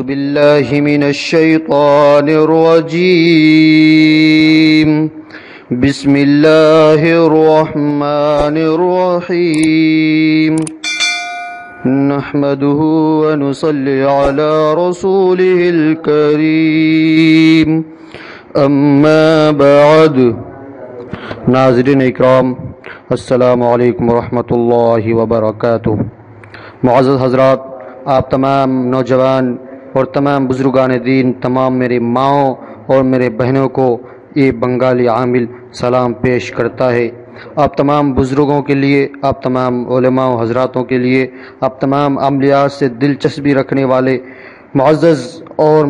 بالله من الشيطان الرجيم بسم الله الرحمن الرحيم نحمده ونصلي على رسوله الكريم اما بعد ناظرین اکرام السلام علیکم ورحمۃ اللہ وبرکاتہ۔ معزز حضرات، آپ تمام نوجوان اور تمام بزرگان دین، تمام میرے ماؤں اور میرے بہنوں کو یہ بنگالی عامل سلام پیش کرتا ہے۔ آپ تمام بزرگوں کے لیے، آپ تمام علماء و حضراتوں کے لیے، آپ تمام عملیات سے دلچسپی رکھنے والے معزز اور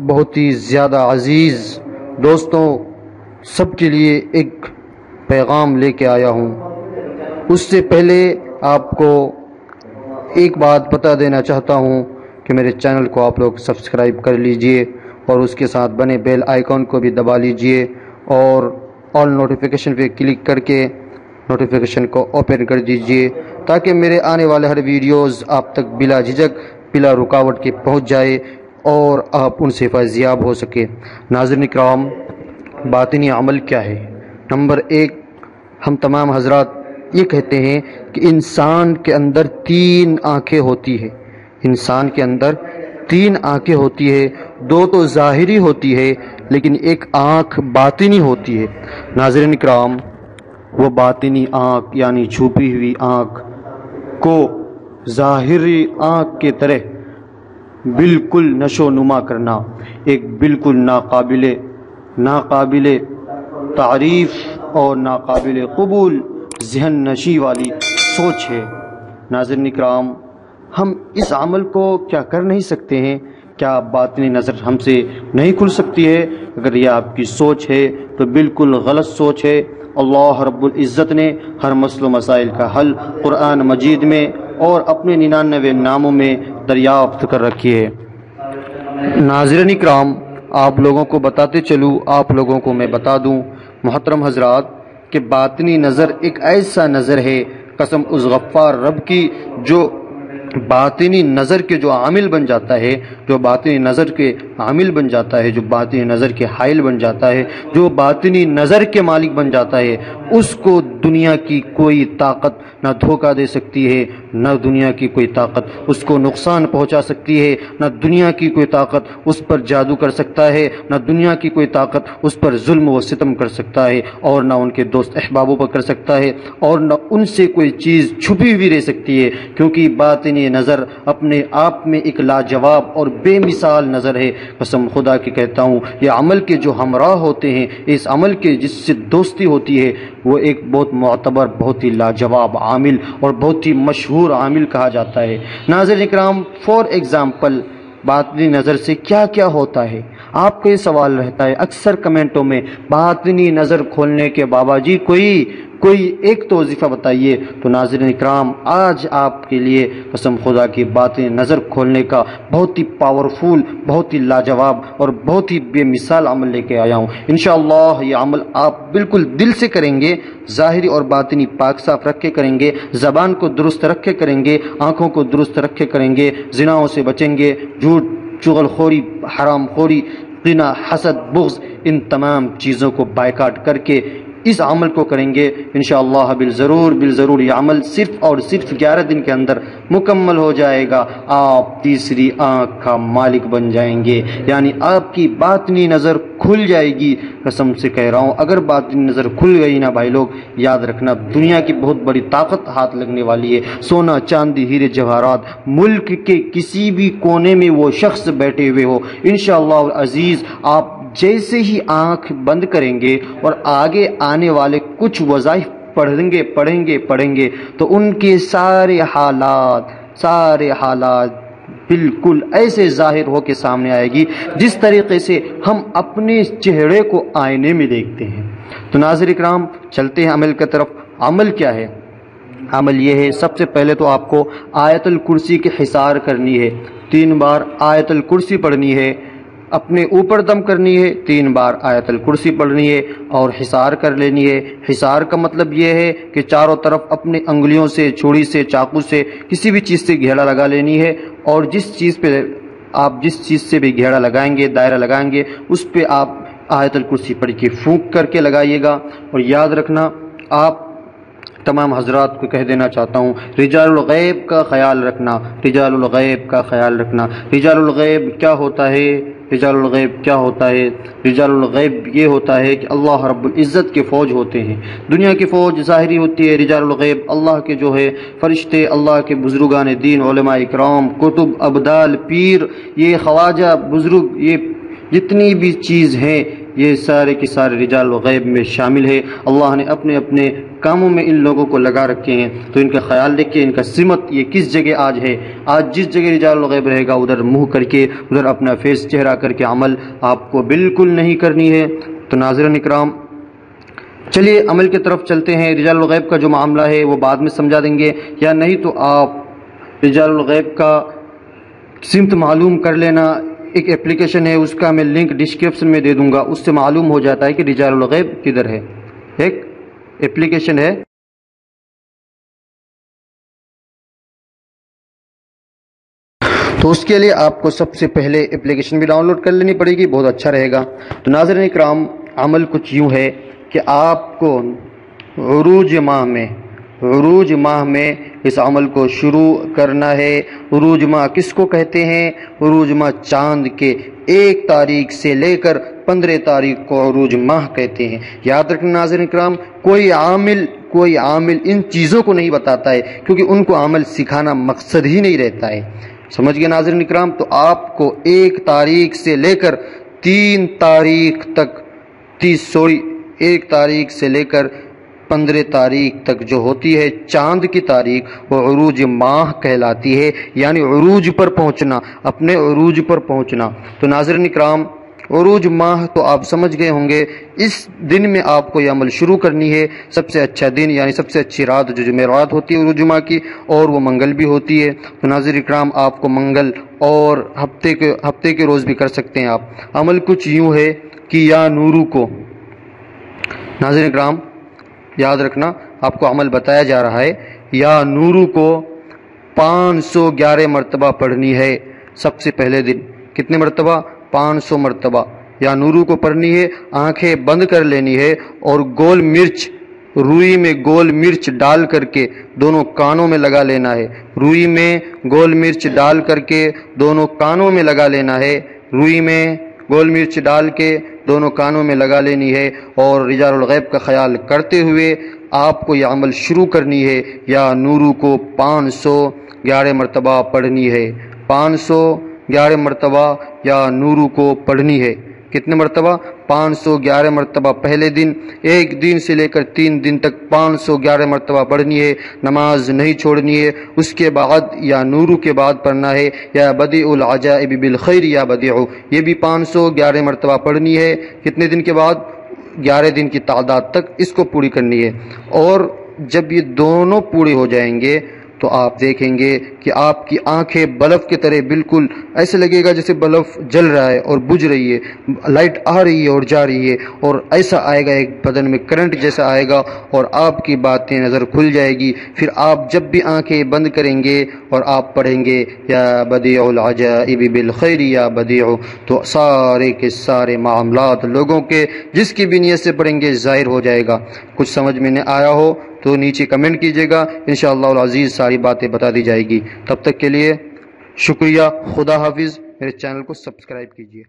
بہت ہی زیادہ عزیز دوستوں، سب کے لیے ایک پیغام لے کے آیا ہوں۔ اس سے پہلے آپ کو ایک بات بتا دینا چاہتا ہوں کہ میرے چینل کو آپ لوگ سبسکرائب کر لیجئے اور اس کے ساتھ بنے بیل آئیکن کو بھی دبا لیجئے اور آل نوٹیفیکیشن پہ کلک کر کے نوٹیفیکیشن کو اوپن کر دیجئے تاکہ میرے آنے والے ہر ویڈیوز آپ تک بلا جھجک، بلا رکاوٹ کے پہنچ جائے اور آپ ان سے فیضیاب ہو سکے۔ ناظرین کرام، باطنی عمل کیا ہے؟ نمبر ایک، ہم تمام حضرات یہ کہتے ہیں کہ انسان کے اندر 3 آنکھیں ہوتی ہے۔ انسان کے اندر 3 آنکھیں ہوتی ہے، 2 تو ظاہری ہوتی ہے لیکن ایک آنکھ باطنی ہوتی ہے۔ ناظرین کرام، وہ باطنی آنکھ یعنی چھپی ہوئی آنکھ کو ظاہری آنکھ کے طرح بالکل نشو و نما کرنا ایک بالکل ناقابل تعریف اور ناقابل قبول ذہن نشی والی سوچ ہے۔ ناظرین اکرام، ہم اس عمل کو کیا کر نہیں سکتے ہیں؟ کیا باطنی نظر ہم سے نہیں کھل سکتی ہے؟ اگر یہ آپ کی سوچ ہے تو بالکل غلط سوچ ہے۔ اللہ رب العزت نے ہر مسئلہ و مسائل کا حل قرآن مجید میں اور اپنے 99 ناموں میں دریافت کر رکھی ہے۔ ناظرین اکرام، آپ لوگوں کو بتاتے چلوں، آپ لوگوں کو میں بتا دوں محترم حضرات کہ باطنی نظر ایک ایسا نظر ہے، قسم اس غفار رب کی، جو باطنی نظر کے جو عامل بن جاتا ہے، جو باطنی نظر کے عامل بن جاتا ہے، جو باطنی نظر کے حائل بن جاتا ہے، جو باطنی نظر کے مالک بن جاتا ہے، اس کو دنیا کی کوئی طاقت نہ دھوکہ دے سکتی ہے، نہ دنیا کی کوئی طاقت اس کو نقصان پہنچا سکتی ہے، نہ دنیا کی کوئی طاقت اس پر جادو کر سکتا ہے، نہ دنیا کی کوئی طاقت اس پر ظلم و ستم کر سکتا ہے، اور نہ ان کے دوست احبابوں پر کر سکتا ہے، اور نہ ان سے کوئی چیز چھپی ہوئی رہ سکتی ہے، کیونکہ باطنی نظر اپنے آپ میں ایک لاجواب اور بے مثال نظر ہے۔ قسم خدا کی کہتا ہوں، یہ عمل کے جو ہمراہ ہوتے ہیں، اس عمل کے جس سے دوستی ہوتی ہے، وہ ایک بہت معتبر، بہت ہی لاجواب عامل اور بہت ہی مشہور عامل کہا جاتا ہے۔ ناظرین اکرام، فار ایگزامپل، باطنی نظر سے کیا کیا ہوتا ہے؟ آپ کو یہ سوال رہتا ہے اکثر کمنٹوں میں، باطنی نظر کھولنے کے بابا جی کوئی ایک تو وظیفہ بتائیے۔ تو ناظرین اکرام، آج آپ کے لیے قسم خدا کی باطنی نظر کھولنے کا بہت ہی پاورفل، بہت ہی لاجواب اور بہت ہی بے مثال عمل لے کے آیا ہوں۔ انشاءاللہ یہ عمل آپ بالکل دل سے کریں گے، ظاہری اور باطنی پاک صاف رکھ کے کریں گے، زبان کو درست رکھ کے کریں گے، آنکھوں کو درست رکھ کے کریں گے، زناؤں سے بچیں گے، جھوٹ، چغل خوری، حرام خوری، غنا، حسد، بغض، ان تمام چیزوں کو بائیکاٹ کر کے اس عمل کو کریں گے۔ انشاءاللہ بالضرور یہ عمل صرف اور صرف 11 دن کے اندر مکمل ہو جائے گا۔ آپ تیسری آنکھ کا مالک بن جائیں گے، یعنی آپ کی باطنی نظر کھل جائے گی۔ قسم سے کہہ رہا ہوں، اگر باطنی نظر کھل گئی نا بھائی لوگ، یاد رکھنا دنیا کی بہت بڑی طاقت ہاتھ لگنے والی ہے۔ سونا، چاندی، ہیرے جواہرات، ملک کے کسی بھی کونے میں وہ شخص بیٹھے ہوئے ہو، انشاءاللہ العزیز آپ جیسے ہی آنکھ بند کریں گے اور آگے آنے والے کچھ وظائف پڑھیں گے تو ان کے سارے حالات بالکل ایسے ظاہر ہو کے سامنے آئے گی جس طریقے سے ہم اپنے چہرے کو آئینے میں دیکھتے ہیں۔ تو ناظرین اکرام، چلتے ہیں عمل کی طرف۔ عمل کیا ہے؟ عمل یہ ہے، سب سے پہلے تو آپ کو آیت الکرسی کی حصار کرنی ہے، 3 بار آیت الکرسی پڑھنی ہے، اپنے اوپر دم کرنی ہے، 3 بار آیت الکرسی پڑھنی ہے اور حصار کر لینی ہے۔ حصار کا مطلب یہ ہے کہ چاروں طرف اپنے انگلیوں سے، چھری سے، چاقو سے، کسی بھی چیز سے گھیرا لگا لینی ہے، اور جس چیز پہ آپ جس چیز سے بھی گھیرا لگائیں گے، دائرہ لگائیں گے، اس پہ آپ آیت الکرسی پڑھ کے پھونک کر کے لگائیے گا۔ اور یاد رکھنا، آپ تمام حضرات کو کہہ دینا چاہتا ہوں، رجال الغیب کا خیال رکھنا، رجال الغیب کا خیال رکھنا۔ رجال الغیب کیا ہوتا ہے؟ رجال الغیب کیا ہوتا ہے؟ رجال الغیب یہ ہوتا ہے کہ اللہ رب العزت کے فوج ہوتے ہیں۔ دنیا کی فوج ظاہری ہوتی ہے، رجال الغیب اللہ کے جو ہے فرشتے، اللہ کے بزرگان دین، علماء اکرام، کتب، ابدال، پیر، یہ خواجہ بزرگ، یہ جتنی بھی چیز ہیں، یہ سارے کے سارے رجال الغیب میں شامل ہے۔ اللہ نے اپنے اپنے کاموں میں ان لوگوں کو لگا رکھے ہیں، تو ان کا خیال رکھیں، ان کا سمت یہ کس جگہ آج ہے۔ آج جس جگہ رجال الغیب رہے گا، ادھر منہ کر کے، ادھر اپنا فیس چہرہ کر کے عمل آپ کو بالکل نہیں کرنی ہے۔ تو ناظرین اکرام، چلیے عمل کی طرف چلتے ہیں۔ رجال الغیب کا جو معاملہ ہے وہ بعد میں سمجھا دیں گے، یا نہیں تو آپ رجال الغیب کا سمت معلوم کر لینا۔ ایک اپلیکیشن ہے، اس کا میں لنک ڈسکرپشن میں دے دوں گا، اس سے معلوم ہو جاتا ہے کہ رجال الغیب کدھر ہے۔ ایک اپلیکیشن ہے، تو اس کے لیے آپ کو سب سے پہلے اپلیکیشن بھی ڈاؤن لوڈ کر لینی پڑے گی، بہت اچھا رہے گا۔ تو ناظرین اکرام، عمل کچھ یوں ہے کہ آپ کو عروج ماہ میں اس عمل کو شروع کرنا ہے۔ عروج ماہ کس کو کہتے ہیں؟ عروج ماہ چاند کے 1 تاریخ سے لے کر 15 تاریخ کو عروج ماہ کہتے ہیں۔ یاد رکھنا ناظرین اکرام، کوئی عامل ان چیزوں کو نہیں بتاتا ہے، کیونکہ ان کو عمل سکھانا مقصد ہی نہیں رہتا ہے۔ سمجھ گئے ناظرین اکرام؟ تو آپ کو 1 تاریخ سے لے کر 3 تاریخ تک 1 تاریخ سے لے کر 15 تاریخ تک جو ہوتی ہے چاند کی تاریخ، وہ عروج ماہ کہلاتی ہے، یعنی عروج پر پہنچنا، اپنے عروج پر پہنچنا۔ تو ناظرین اکرام، عروج ماہ تو آپ سمجھ گئے ہوں گے، اس دن میں آپ کو یہ عمل شروع کرنی ہے۔ سب سے اچھا دن یعنی سب سے اچھی رات جو جمعرات ہوتی ہے عروج ماہ کی، اور وہ منگل بھی ہوتی ہے۔ تو ناظرین اکرام، آپ کو منگل اور ہفتے کے روز بھی کر سکتے ہیں آپ۔ عمل کچھ یوں ہے کہ یا نورو کو، ناظرین اکرام یاد رکھنا، آپ کو عمل بتایا جا رہا ہے، یا نورو کو 511 مرتبہ پڑھنی ہے۔ سب سے پہلے دن کتنے مرتبہ؟ 500 مرتبہ یا نورو کو پڑھنی ہے۔ آنکھیں بند کر لینی ہے، اور گول مرچ، روئی میں گول مرچ ڈال کر کے دونوں کانوں میں لگا لینا ہے۔ روئی میں گول مرچ ڈال کر کے دونوں کانوں میں لگا لینا ہے۔ روئی میں گول مرچ ڈال کے دونوں کانوں میں لگا لینی ہے، اور رجال الغیب کا خیال کرتے ہوئے آپ کو یہ عمل شروع کرنی ہے۔ یا نورو کو 511 مرتبہ پڑھنی ہے۔ 511 مرتبہ یا نورو کو پڑھنی ہے۔ کتنے مرتبہ؟ 511 مرتبہ پہلے دن، 1 دن سے لے کر 3 دن تک 511 مرتبہ پڑھنی ہے۔ نماز نہیں چھوڑنی ہے۔ اس کے بعد یا نورو کے بعد پڑھنا ہے یا بدیع العجائب بالخیر یا بدیع، یہ بھی 511 مرتبہ پڑھنی ہے۔ کتنے دن کے بعد؟ 11 دن کی تعداد تک اس کو پوری کرنی ہے۔ اور جب یہ دونوں پورے ہو جائیں گے تو آپ دیکھیں گے کہ آپ کی آنکھیں بلف کی طرح بالکل ایسے لگے گا جیسے بلف جل رہا ہے اور بجھ رہی ہے، لائٹ آ رہی ہے اور جا رہی ہے، اور ایسا آئے گا، ایک بدن میں کرنٹ جیسا آئے گا، اور آپ کی باتیں نظر کھل جائے گی۔ پھر آپ جب بھی آنکھیں بند کریں گے اور آپ پڑھیں گے یا بدیع العجائب بالخیر یا بدیع، تو سارے کے سارے معاملات لوگوں کے جس کی بھی نیت سے پڑھیں گے ظاہر ہو جائے گا۔ کچھ سمجھ میں نہ آیا ہو تو نیچے کمنٹ کیجیے گا، انشاءاللہ العزیز ساری باتیں بتا دی جائے گی۔ تب تک کے لیے شکریہ، خدا حافظ۔ میرے چینل کو سبسکرائب کیجیے۔